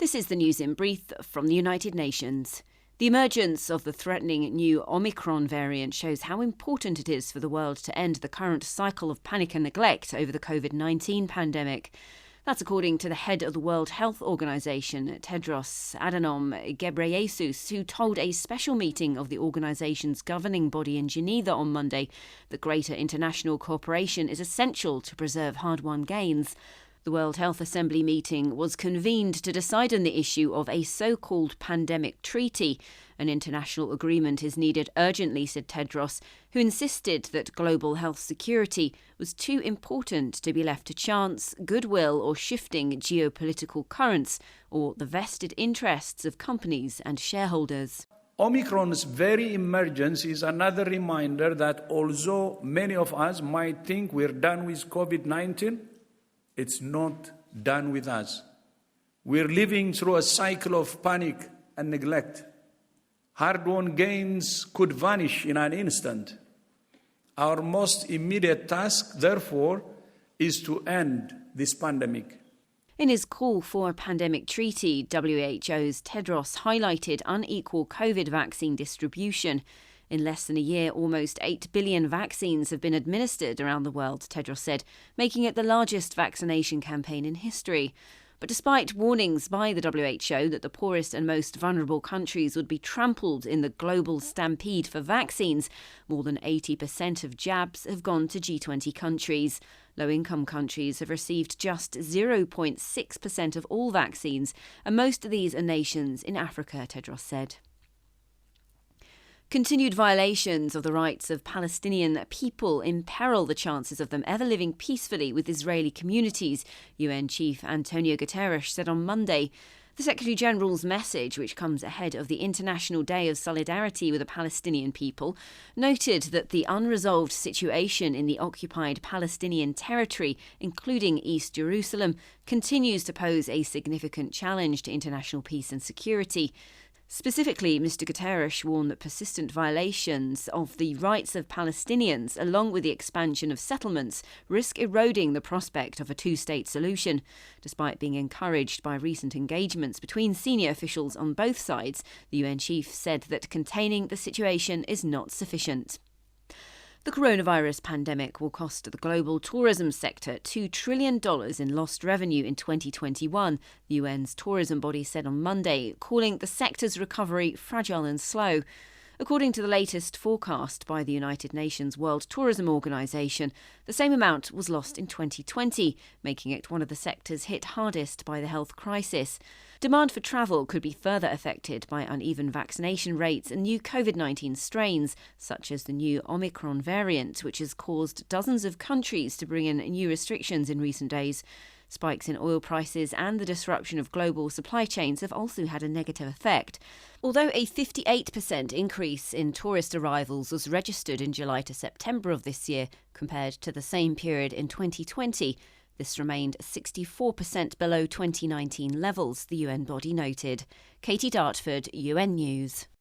This is the news in brief from the United Nations. The emergence of the threatening new Omicron variant shows how important it is for the world to end the current cycle of panic and neglect over the COVID-19 pandemic. That's according to the head of the World Health Organization, Tedros Adhanom Ghebreyesus, who told a special meeting of the organization's governing body in Geneva on Monday that greater international cooperation is essential to preserve hard-won gains. The World Health Assembly meeting was convened to decide on the issue of a so-called pandemic treaty. An international agreement is needed urgently, said Tedros, who insisted that global health security was too important to be left to chance, goodwill or shifting geopolitical currents or the vested interests of companies and shareholders. Omicron's very emergence is another reminder that although many of us might think we're done with COVID-19, it's not done with us. We're living through a cycle of panic and neglect. Hard-won gains could vanish in an instant. Our most immediate task, therefore, is to end this pandemic. In his call for a pandemic treaty, WHO's Tedros highlighted unequal COVID vaccine distribution. In less than a year, almost 8 billion vaccines have been administered around the world, Tedros said, making it the largest vaccination campaign in history. But despite warnings by the WHO that the poorest and most vulnerable countries would be trampled in the global stampede for vaccines, more than 80% of jabs have gone to G20 countries. Low-income countries have received just 0.6% of all vaccines, and most of these are nations in Africa, Tedros said. Continued violations of the rights of Palestinian people imperil the chances of them ever living peacefully with Israeli communities, UN Chief Antonio Guterres said on Monday. The Secretary-General's message, which comes ahead of the International Day of Solidarity with the Palestinian people, noted that the unresolved situation in the occupied Palestinian territory, including East Jerusalem, continues to pose a significant challenge to international peace and security. Specifically, Mr. Guterres warned that persistent violations of the rights of Palestinians, along with the expansion of settlements, risk eroding the prospect of a two-state solution. Despite being encouraged by recent engagements between senior officials on both sides, the UN chief said that containing the situation is not sufficient. The coronavirus pandemic will cost the global tourism sector $2 trillion in lost revenue in 2021, the UN's tourism body said on Monday, calling the sector's recovery fragile and slow. According to the latest forecast by the United Nations World Tourism Organization, the same amount was lost in 2020, making it one of the sectors hit hardest by the health crisis. Demand for travel could be further affected by uneven vaccination rates and new COVID-19 strains, such as the new Omicron variant, which has caused dozens of countries to bring in new restrictions in recent days. Spikes in oil prices and the disruption of global supply chains have also had a negative effect. Although a 58% increase in tourist arrivals was registered in July to September of this year compared to the same period in 2020, this remained 64% below 2019 levels, the UN body noted. Katie Dartford, UN News.